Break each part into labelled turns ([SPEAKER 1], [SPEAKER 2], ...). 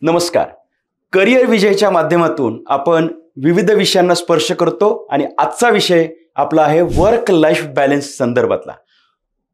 [SPEAKER 1] नमस्कार. करिअर विजयच्या माध्यमातून आपण विविध विषयांना स्पर्श करतो आणि आजचा विषय आपला आहे वर्क लाईफ बॅलन्स संदर्भातला.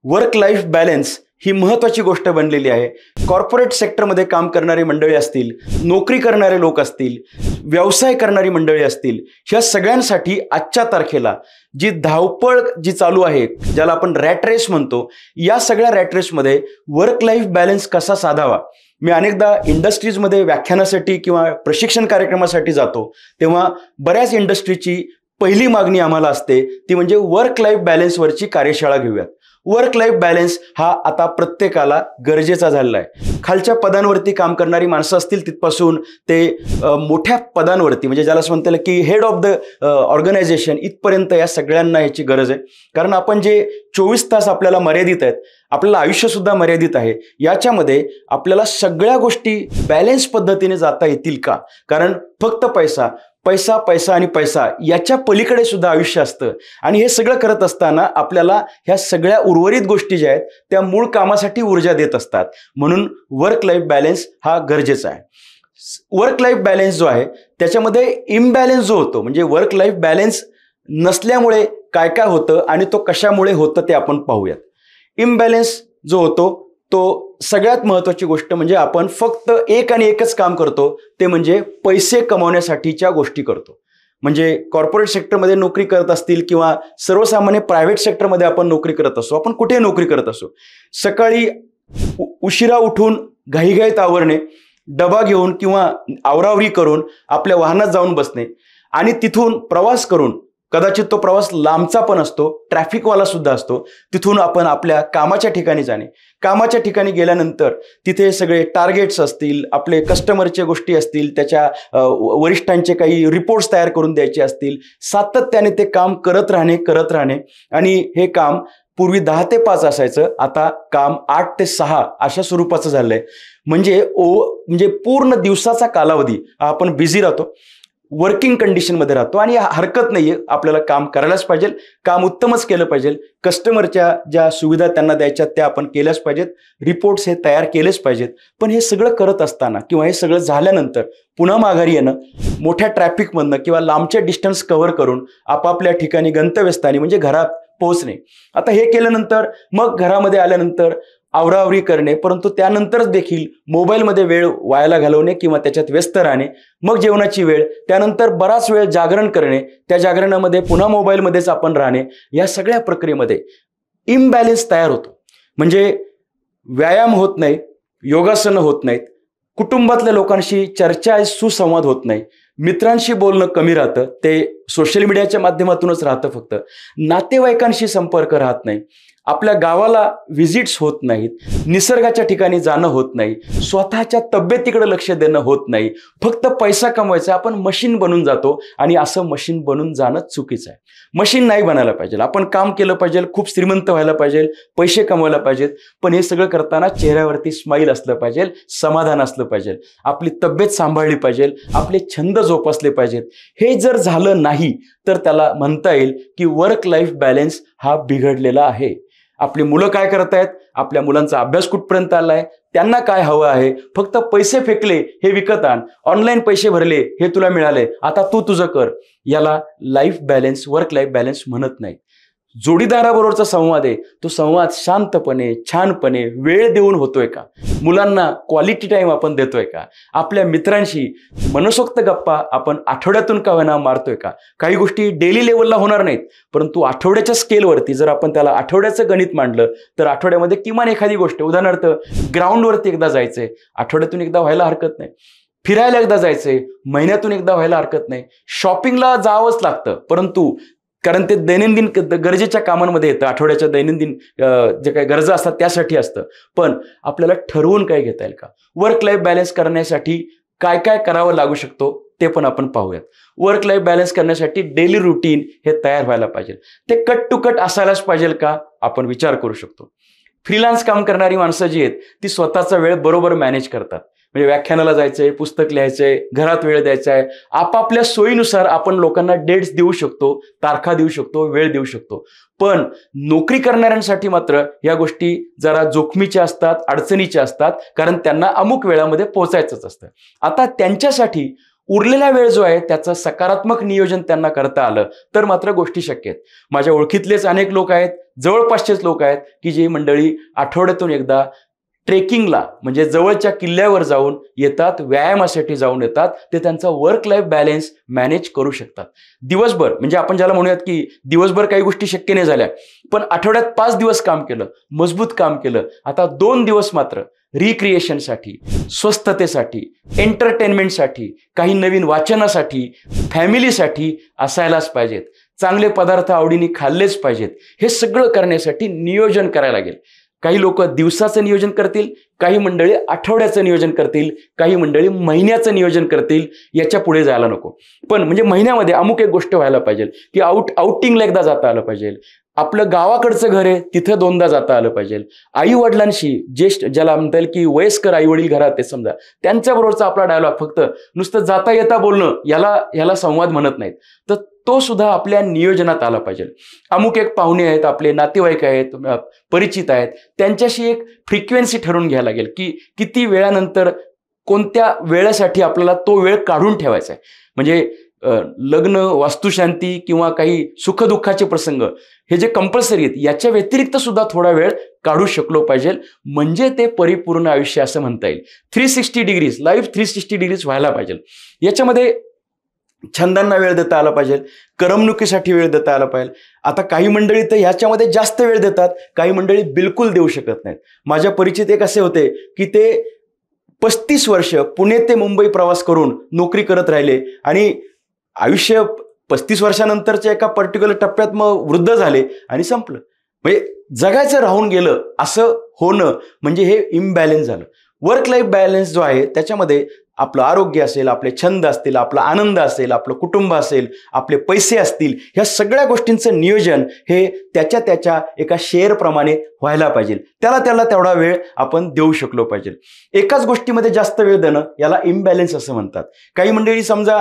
[SPEAKER 1] वर्क लाईफ बॅलन्स ही महत्त्वाची गोष्ट बनलेली आहे. कॉर्पोरेट सेक्टरमध्ये काम करणारी मंडळी असतील, नोकरी करणारे लोक असतील, व्यवसाय करणारी मंडळी असतील, ह्या सगळ्यांसाठी आजच्या तारखेला जी धावपळ जी चालू आहे, ज्याला आपण रॅट रेस म्हणतो, या सगळ्या रॅट रेसमध्ये वर्क लाईफ बॅलन्स कसा साधावा. मी अनेकदा इंडस्ट्रीजमध्ये व्याख्यानासाठी किंवा प्रशिक्षण कार्यक्रमासाठी जातो, तेव्हा बऱ्याच इंडस्ट्रीची पहिली मागणी आम्हाला असते ती म्हणजे वर्क लाईफ बॅलन्सवरची कार्यशाळा घेऊयात. वर्क लाईफ बॅलन्स हा आता प्रत्येकाला गरजेचा झालेला आहे. खालच्या पदांवरती काम करणारी माणसं असतील तिथपासून ते मोठ्या पदांवरती, म्हणजे ज्याला असं म्हणता येईल की हेड ऑफ द ऑर्गनायझेशन, इथपर्यंत या सगळ्यांना याची गरज आहे. कारण आपण जे 24 तास आपल्याला मर्यादित आहेत, आपल्याला आयुष्यसुद्धा मर्यादित आहे, याच्यामध्ये आपल्याला सगळ्या गोष्टी बॅलन्स पद्धतीने जाता येतील का? कारण फक्त पैसा पैसा पैसा आणि पैसा याच्या पलीकडे सुद्धा आयुष्य असतं आणि हे सगळं करत असताना आपल्याला ह्या सगळ्या उर्वरित गोष्टी ज्या आहेत त्या मूळ कामासाठी ऊर्जा देत असतात. म्हणून वर्क लाईफ बॅलन्स हा गरजेचा आहे. वर्क लाईफ बॅलन्स जो आहे त्याच्यामध्ये इम्बॅलन्स जो होतो, म्हणजे वर्क लाईफ बॅलन्स नसल्यामुळे काय काय होतं आणि तो कशामुळे होतं ते आपण पाहूयात. इम्बॅलन्स जो होतो तो सगळ्यात महत्त्वाची गोष्ट म्हणजे आपण फक्त एक आणि एकच काम करतो, ते म्हणजे पैसे कमवण्यासाठीच्या गोष्टी करतो. म्हणजे कॉर्पोरेट सेक्टरमध्ये नोकरी करत असतील किंवा सर्वसामान्य प्रायव्हेट सेक्टरमध्ये आपण नोकरी करत असो, आपण कुठे नोकरी करत असो, सकाळी उशिरा उठून घाईघाईत आवरणे, डबा घेऊन किंवा आवरावरी करून आपल्या वाहनात जाऊन बसणे आणि तिथून प्रवास करून, कदाचित तो प्रवास लांबचा पण असतो, ट्रॅफिकवाला सुद्धा असतो, तिथून आपण आपल्या कामाच्या ठिकाणी जाणे. कामाच्या ठिकाणी गेल्यानंतर तिथे सगळे टार्गेट्स असतील, आपले कस्टमरच्या गोष्टी असतील, त्याच्या वरिष्ठांचे काही रिपोर्ट्स तयार करून द्यायचे असतील, सातत्याने ते काम करत राहणे आणि हे काम पूर्वी 10 ते 5 असायचं, आता काम 8 ते 6 अशा स्वरूपाचं झालंय. म्हणजे पूर्ण दिवसाचा कालावधी आपण बिझी राहतो, वर्किंग कंडिशनमध्ये राहतो आणि हरकत नाहीये, आपल्याला काम करायलाच पाहिजे, काम उत्तमच केलं पाहिजे, कस्टमरच्या ज्या सुविधा त्यांना द्यायच्या त्या आपण केल्याच पाहिजेत, रिपोर्ट्स हे तयार केलेच पाहिजेत. पण हे सगळं करत असताना किंवा हे सगळं झाल्यानंतर पुन्हा माघारी येणं, मोठ्या ट्रॅफिकमधनं किंवा लांबचे डिस्टन्स कव्हर करून आपापल्या ठिकाणी गंतव्यस्थानी म्हणजे घरात पोहोचणे. आता हे केल्यानंतर मग घरामध्ये आल्यानंतर आवरावरी करणे, परंतु त्यानंतरच देखील मोबाईलमध्ये वेळ वायाला घालवणे किंवा त्याच्यात व्यस्त राहणे, मग जेवणाची वेळ, त्यानंतर बराच वेळ जागरण करणे, त्या जागरणामध्ये पुन्हा मोबाईलमध्येच आपण राहणे, या सगळ्या प्रक्रियेमध्ये इम्बॅलन्स तयार होतो. म्हणजे व्यायाम होत नाही, योगासनं होत नाहीत, कुटुंबातल्या लोकांशी चर्चा सुसंवाद होत नाही, मित्रांशी बोलणं कमी राहतं, ते सोशल मीडियाच्या माध्यमातूनच राहतं, फक्त नातेवाईकांशी संपर्क राहत नाही, आपल्या गावाला व्हिजिट्स होत नाहीत, निसर्गाच्या ठिकाणी जाणं होत नाही, स्वतःच्या तब्येतीकडे लक्ष देणं होत नाही, फक्त पैसा कमवायचा. आपण मशीन बनून जातो आणि असं मशीन बनून जाणं चुकीचं आहे. मशीन नाही बनायला पाहिजे, आपण काम केलं पाहिजे, खूप श्रीमंत व्हायला पाहिजे, पैसे कमवायला पाहिजेत, पण हे सगळं करताना चेहऱ्यावरती स्माईल असलं पाहिजे, समाधान असलं पाहिजे, आपली तब्येत सांभाळली पाहिजे, आपले छंद जोपासले पाहिजेत. हे जर झालं नाही तर त्याला म्हणता येईल की वर्क लाईफ बॅलन्स हा बिघडलेला आहे. आपली मुलं काय करतायत, आपल्या मुलांचा अभ्यास कुठपर्यंत आलाय, त्यांना काय हवं आहे, फक्त पैसे फेकले, हे विकत आण, ऑनलाईन पैसे भरले, हे तुला मिळाले, आता तू तुझं कर, याला life balance, work life balance म्हणत नाही. जोडीदाराबरोबरचा संवाद आहे, तो संवाद शांतपणे, छानपणे, वेळ देऊन होतोय का? मुलांना क्वालिटी टाइम आपण देतोय का? आपल्या मित्रांशी मनसोक्त गप्पा आपण आठवड्यातून का होईना मारतोय का? काही गोष्टी डेली लेवलला होणार नाहीत, परंतु आठवड्याच्या स्केलवरती जर आपण त्याला आठवड्याचं गणित मांडलं तर आठवड्यामध्ये किमान एखादी गोष्ट, उदाहरणार्थ ग्राउंडवरती एकदा जायचंय, आठवड्यातून एकदा व्हायला हरकत नाही, फिरायला एकदा जायचंय, महिन्यातून एकदा व्हायला हरकत नाही, शॉपिंगला जावंच लागतं, परंतु कारण ते दैनंदिन गरजेच्या कामांमध्ये येतं, आठवड्याच्या दैनंदिन जे काही गरजा असतात त्यासाठी असतं. पण आपल्याला ठरवून काय घेता येईल का? वर्क लाईफ बॅलन्स करण्यासाठी काय काय करावं लागू शकतो ते पण आपण पाहूयात. वर्क लाईफ बॅलन्स करण्यासाठी डेली रुटीन हे तयार व्हायला पाहिजे, ते कट टू कट असायलाच पाहिजे का? आपण विचार करू शकतो. फ्रीलान्स काम करणारी माणसं जी आहेत ती स्वतःचा वेळ बरोबर मॅनेज करतात. म्हणजे व्याख्यानाला जायचंय, पुस्तक लिहायचंय, घरात वेळ द्यायचा आहे. आपापल्या सोयीनुसार आपण लोकांना डेट्स देऊ शकतो, तारखा देऊ शकतो, वेळ देऊ शकतो. पण नोकरी करणाऱ्यांसाठी मात्र या गोष्टी जरा जोखमीच्या असतात, अडचणीच्या असतात, कारण त्यांना अमुक वेळामध्ये पोहोचायचंच असतं. आता त्यांच्यासाठी उरलेला वेळ जो आहे त्याचं सकारात्मक नियोजन त्यांना करता आलं तर मात्र गोष्टी शक्य आहेत. माझ्या ओळखीतलेच अनेक लोक आहेत, जवळपासचेच लोक आहेत की जी मंडळी आठवड्यातून एकदा ट्रेकिंगला म्हणजे जवळच्या किल्ल्यावर जाऊन येतात, व्यायामासाठी जाऊन येतात. ते त्यांचा वर्क लाईफ बॅलन्स मॅनेज करू शकतात. दिवसभर म्हणजे आपण ज्याला म्हणूयात की दिवसभर काही गोष्टी शक्य नाही झाल्या, पण आठवड्यात 5 दिवस काम केलं, मजबूत काम केलं. आता 2 दिवस मात्र रिक्रिएशनसाठी, स्वस्थतेसाठी, एंटरटेनमेंटसाठी, काही नवीन वाचनासाठी, फॅमिलीसाठी असायलाच पाहिजेत. चांगले पदार्थ आवडीने खाल्लेच पाहिजेत. हे सगळं करण्यासाठी नियोजन करायला लागेल. काही लोक दिवसाचं नियोजन करतील, काही मंडळी आठवड्याचं नियोजन करतील, काही मंडळी महिन्याचं नियोजन करतील. याच्या पुढे जायला नको. पण म्हणजे महिन्यामध्ये अमुक एक गोष्ट व्हायला पाहिजे की आउटिंगला एकदा जाता आलं पाहिजे. आपलं गावाकडचं घर आहे तिथं 2दा जाता आलं पाहिजे. आई वडिलांशी, ज्येष्ठ ज्याला म्हणता येईल की वयस्कर आई वडील घरात ते समजा, त्यांच्याबरोबरचा आपला डायलॉग फक्त नुसतं जाता येता बोलणं याला संवाद म्हणत नाहीत, तर तो सुद्धा आपल्या नियोजनात आला पाहिजे. अमुक एक पाहुणे आहेत, आपले नातेवाईक आहेत, परिचित आहेत, त्यांच्याशी एक फ्रिक्वेन्सी ठरवून घ्यायला लागेल की किती वेळानंतर कोणत्या वेळेसाठी आपल्याला तो वेळ काढून ठेवायचा आहे. म्हणजे लग्न, वास्तुशांती किंवा काही सुखदुःखाचे प्रसंग हे जे कंपल्सरी आहेत याच्या व्यतिरिक्त सुद्धा थोडा वेळ काढू शकलो पाहिजे. म्हणजे ते परिपूर्ण आयुष्य असं म्हणता येईल. 360 डिग्रीज लाईफ 360 डिग्रीज व्हायला पाहिजे. याच्यामध्ये छंदांना वेळ देता आला पाहिजे, करमणुकीसाठी वेळ देता आला पाहिजे. आता काही मंडळी तर ह्याच्यामध्ये जास्त वेळ देतात, काही मंडळी बिलकुल देऊ शकत नाहीत. माझ्या परिचित एक असे होते की ते 35 वर्ष पुणे ते मुंबई प्रवास करून नोकरी करत राहिले आणि आयुष्य 35 वर्षानंतरच्या एका पर्टिक्युलर टप्प्यात मग वृद्ध झाले आणि संपलं. म्हणजे जगायचं राहून गेलं असं होणं म्हणजे हे इम्बॅलन्स झालं. वर्क लाईफ बॅलन्स जो आहे त्याच्यामध्ये आपलं आरोग्य असेल, आपले छंद असतील, आपला आनंद असेल, आपलं कुटुंब असेल, आपले पैसे असतील, ह्या सगळ्या गोष्टींचं नियोजन हे त्याच्या एका शेअरप्रमाणे व्हायला पाहिजे. त्याला तेवढा वेळ आपण देऊ शकलो पाहिजे. एकाच गोष्टीमध्ये जास्त वेळ देणं याला इम्बॅलन्स असं म्हणतात. काही मंडळी समजा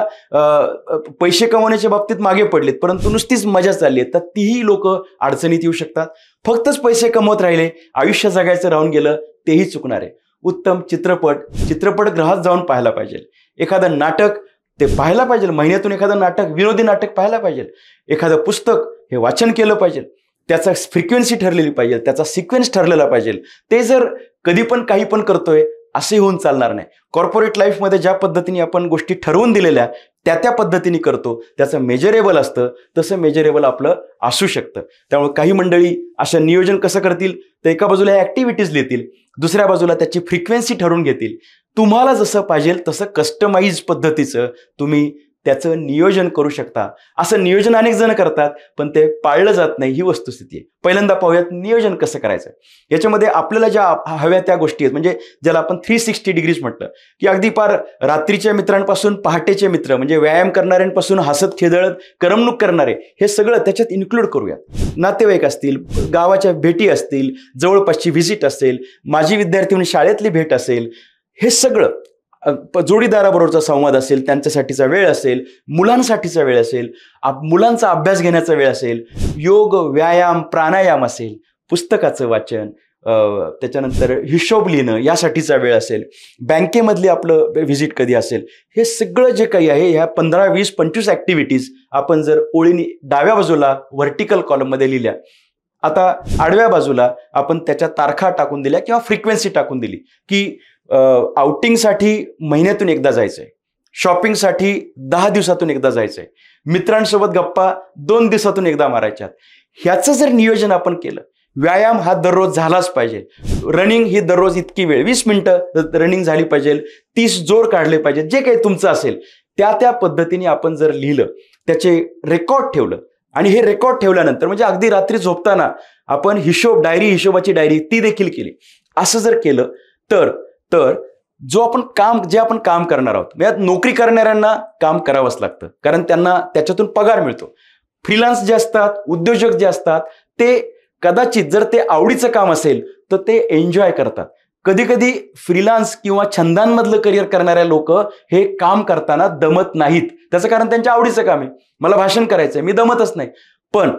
[SPEAKER 1] पैसे कमवण्याच्या बाबतीत मागे पडलेत, परंतु नुसतीच मजा चालली आहे, तर तीही लोक अडचणीत येऊ शकतात. फक्तच पैसे कमवत राहिले, आयुष्य जगायचं राहून गेलं, तेही चुकणार आहे. उत्तम चित्रपटगृहात जाऊन पाहायला पाहिजे. एखादं नाटक ते पाहायला पाहिजे. महिन्यातून एखादं नाटक, विनोदी नाटक पाहायला पाहिजे. एखादं पुस्तक हे वाचन केलं पाहिजे. त्याचा फ्रिक्वेन्सी ठरलेली पाहिजे, त्याचा सिक्वेन्स ठरलेला पाहिजे. ते जर कधी पण काही पण करतोय असे होऊन चालणार नाही. कॉर्पोरेट लाईफमध्ये ज्या पद्धतीने आपण गोष्टी ठरवून दिलेल्या त्या पद्धतीने करतो, त्याचं मेजरेबल असतं, तसं मेजरेबल आपलं असू शकतं. त्यामुळे काही मंडळी अशा नियोजन कसं करतील तर एका बाजूला ह्या ॲक्टिव्हिटीज लिहितील, दुसऱ्या बाजूला त्याची फ्रिक्वेन्सी ठरवून घेतील. तुम्हाला जसं पाहिजे तसं कस्टमाइज पद्धतीचं तुम्ही त्याचं नियोजन करू शकता. असं नियोजन अनेक जण करतात पण ते पाळलं जात नाही, ही वस्तुस्थिती आहे. पहिल्यांदा पाहूयात नियोजन कसं करायचं. याच्यामध्ये आपल्याला ज्या हव्या त्या गोष्टी आहेत, म्हणजे ज्याला आपण 360 डिग्रीज म्हटलं की अगदी पार रात्रीच्या मित्रांपासून पहाटेचे मित्र, म्हणजे व्यायाम करणाऱ्यांपासून हसत खेदळत करमणूक करणारे, हे सगळं त्याच्यात इन्क्लूड करूयात. नातेवाईक असतील, गावाच्या भेटी असतील, जवळपासची व्हिजिट असेल, माझी विद्यार्थी म्हणून शाळेतली भेट असेल, हे सगळं जोडीदाराबरोबरचा संवाद असेल, त्यांच्यासाठीचा वेळ असेल, मुलांसाठीचा वेळ असेल, मुलांचा अभ्यास घेण्याचा वेळ असेल, योग, व्यायाम, प्राणायाम असेल, पुस्तकाचं वाचन, त्याच्यानंतर हिशोब लिहिणं यासाठीचा वेळ असेल, बँकेमधली आपलं व्हिजिट कधी असेल, हे सगळं जे काही आहे ह्या 15, 20, 25 ॲक्टिव्हिटीज आपण जर ओळीने डाव्या बाजूला व्हर्टिकल कॉलममध्ये लिहिल्या, आता आडव्या बाजूला आपण त्याच्या तारखा टाकून दिल्या किंवा फ्रिक्वेन्सी टाकून दिली की आउटिंगसाठी महिन्यातून एकदा जायचंय, शॉपिंगसाठी 10 दिवसातून एकदा जायचंय, मित्रांसोबत गप्पा 2 दिवसातून एकदा मारायच्यात. ह्याचं जर नियोजन आपण केलं, व्यायाम हा दररोज झालाच पाहिजे, रनिंग ही दररोज इतकी वेळ 20 मिनिटं रनिंग झाली पाहिजे, 30 जोर काढले पाहिजे, जे काही तुमचं असेल त्या पद्धतीने आपण जर लिहिलं, त्याचे रेकॉर्ड ठेवलं आणि हे रेकॉर्ड ठेवल्यानंतर म्हणजे अगदी रात्री झोपताना आपण हिशोबाची डायरी ती देखील केली, असं जर केलं तर जे आपण काम करणार आहोत, यात नोकरी करणाऱ्यांना काम करावंच लागतं कारण त्यांना त्याच्यातून पगार मिळतो. फ्रीलान्स जे असतात, उद्योजक जे असतात, ते कदाचित जर ते आवडीचं काम असेल तर ते एन्जॉय करतात. कधी कधी फ्रीलान्स किंवा छंदांमधलं करिअर करणाऱ्या लोक हे काम करताना दमत नाहीत. त्याचं कारण त्यांच्या आवडीचं काम आहे. मला भाषण करायचंय, मी दमतच नाही. पण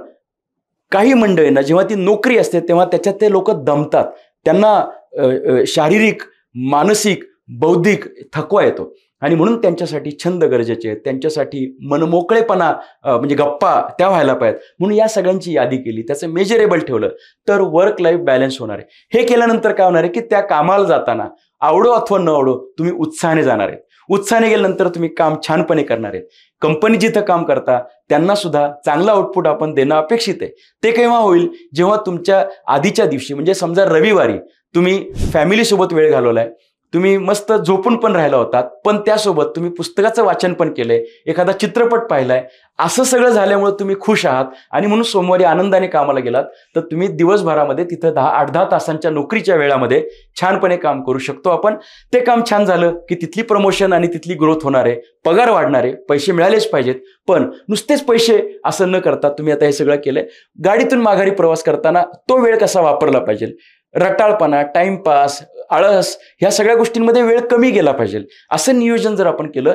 [SPEAKER 1] काही मंडळींना जेव्हा ती नोकरी असते तेव्हा त्याच्यात ते लोक दमतात. त्यांना शारीरिक, मानसिक, बौद्धिक थकवा येतो आणि म्हणून त्यांच्यासाठी छंद गरजेचे आहेत. त्यांच्यासाठी मनमोकळेपणा म्हणजे गप्पा त्या व्हायला पाहिजेत. म्हणून या सगळ्यांची यादी केली, त्याचं मेजरेबल ठेवलं तर वर्क लाईफ बॅलन्स होणार आहे. हे केल्यानंतर काय होणार आहे की त्या कामाला जाताना आवडो अथवा न आवडो तुम्ही उत्साहाने जाणार आहेत. उत्साहाने गेल्यानंतर तुम्ही काम छानपणे करणार आहेत. कंपनी जिथं काम करता त्यांना सुद्धा चांगला आउटपुट आपण देणं अपेक्षित आहे. ते केव्हा होईल? जेव्हा तुमच्या आधीच्या दिवशी म्हणजे समजा रविवारी तुम्ही फॅमिलीसोबत वेळ घालवलाय, तुम्ही मस्त झोपून पण राहिला होतात, पण त्यासोबत तुम्ही पुस्तकाचं वाचन पण केलंय, एखादा चित्रपट पाहिलाय, असं सगळं झाल्यामुळे तुम्ही खुश आहात आणि म्हणून सोमवारी आनंदाने कामाला गेलात तर तुम्ही दिवसभरामध्ये तिथं 8-10 तासांच्या नोकरीच्या वेळामध्ये छानपणे काम करू शकतो आपण. ते काम छान झालं की तिथली प्रमोशन आणि तिथली ग्रोथ होणार आहे, पगार वाढणार आहे, पैसे मिळालेच पाहिजेत. पण नुसतेच पैसे असं न करता तुम्ही आता हे सगळं केलंय, गाडीतून माघारी प्रवास करताना तो वेळ कसा वापरला पाहिजे, रटाळपणा, टाइमपास, आळस ह्या सगळ्या गोष्टींमध्ये वेळ कमी गेला पाहिजे. असं नियोजन जर आपण केलं,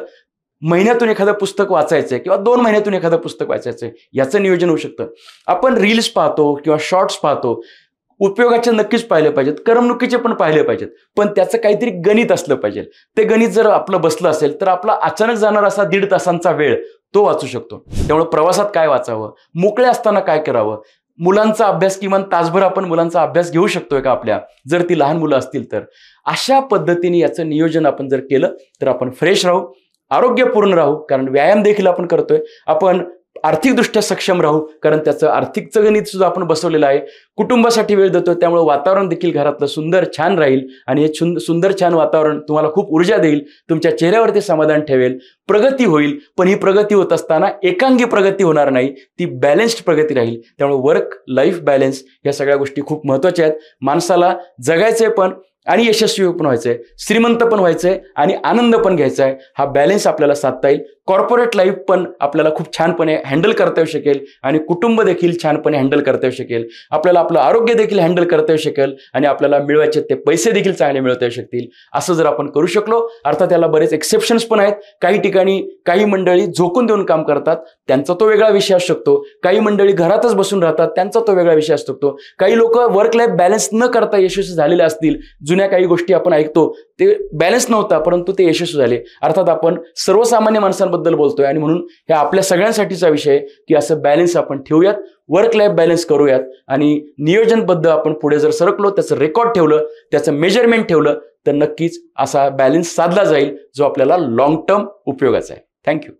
[SPEAKER 1] महिन्यातून एखादं पुस्तक वाचायचंय किंवा 2 महिन्यातून एखादं पुस्तक वाचायचंय, याचं नियोजन होऊ शकतं. आपण रील्स पाहतो किंवा शॉर्ट्स पाहतो, उपयोगाचे नक्कीच पाहिले पाहिजेत, करमणुकीचे पण पाहिले पाहिजेत, पण त्याचं काहीतरी गणित असलं पाहिजे. ते गणित जर आपलं बसलं असेल तर आपला अचानक जाणारा असा 1.5 तासांचा वेळ तो वाचू शकतो. त्यामुळे प्रवासात काय वाचावं, मोकळे असताना काय करावं, मुलांचा अभ्यास किमान तासभर आपण मुलांचा अभ्यास घेऊ शकतोय का आपल्या, जर ती लहान मुलं असतील तर. अशा पद्धतीने याचं नियोजन आपण जर केलं तर आपण फ्रेश राहू, आरोग्यपूर्ण राहू, कारण व्यायाम देखील आपण करतोय. आपण आर्थिकदृष्ट्या सक्षम राहू, कारण त्याचं आर्थिकचं गणित सुद्धा आपण बसवलेलं आहे. कुटुंबासाठी वेळ देतोय, त्यामुळे वातावरण देखील घरातलं सुंदर छान राहील आणि हे सुंदर छान वातावरण तुम्हाला खूप ऊर्जा देईल, तुमच्या चेहऱ्यावरती समाधान ठेवेल, प्रगती होईल. पण ही प्रगती होत असताना एकांगी प्रगती होणार नाही, ती बॅलन्स्ड प्रगती राहील. त्यामुळे वर्क लाईफ बॅलन्स या सगळ्या गोष्टी खूप महत्त्वाच्या आहेत. माणसाला जगायचंय पण आणि यशस्वी पण व्हायचंय, श्रीमंत पण व्हायचंय आणि आनंद पण घ्यायचा आहे. हा बॅलन्स आपल्याला साधता येईल. कॉर्पोरेट लाईफ पण आपल्याला खूप छानपणे हँडल करता येऊ शकेल आणि कुटुंब देखील छानपणे हँडल करता येऊ शकेल. आपल्याला आपलं आरोग्य देखील हँडल करता येऊ शकेल आणि आपल्याला मिळवायचे ते पैसे देखील चांगले मिळवता येऊ शकतील. असं जर आपण करू शकलो, अर्थात त्याला बरेच एक्सेप्शन्स पण आहेत. काही ठिकाणी काही मंडळी झोकून देऊन काम करतात, त्यांचा तो वेगळा विषय असू शकतो. काही मंडळी घरातच बसून राहतात, त्यांचा तो वेगळा विषय असू शकतो. काही लोक वर्क लाईफ बॅलन्स न करता यशस्वी झालेले असतील. जुन्या काही गोष्टी आपण ऐकतो, ते बॅलन्स नव्हता परंतु ते यशस्वी झाले. अर्थात आपण सर्वसामान्य माणसांबद्दल बोलतोय आणि म्हणून हे आपल्या सगळ्यांसाठीचा विषय आहे की असं बॅलन्स आपण ठेवूयात, वर्क लाईफ बॅलन्स करूयात आणि नियोजनबद्ध आपण पुढे जर सरकलो, त्याचं रेकॉर्ड ठेवलं, त्याचं मेजरमेंट ठेवलं तर नक्कीच असा बॅलन्स साधला जाईल जो आपल्याला लॉंग टर्म उपयोगाचा आहे. थँक्यू.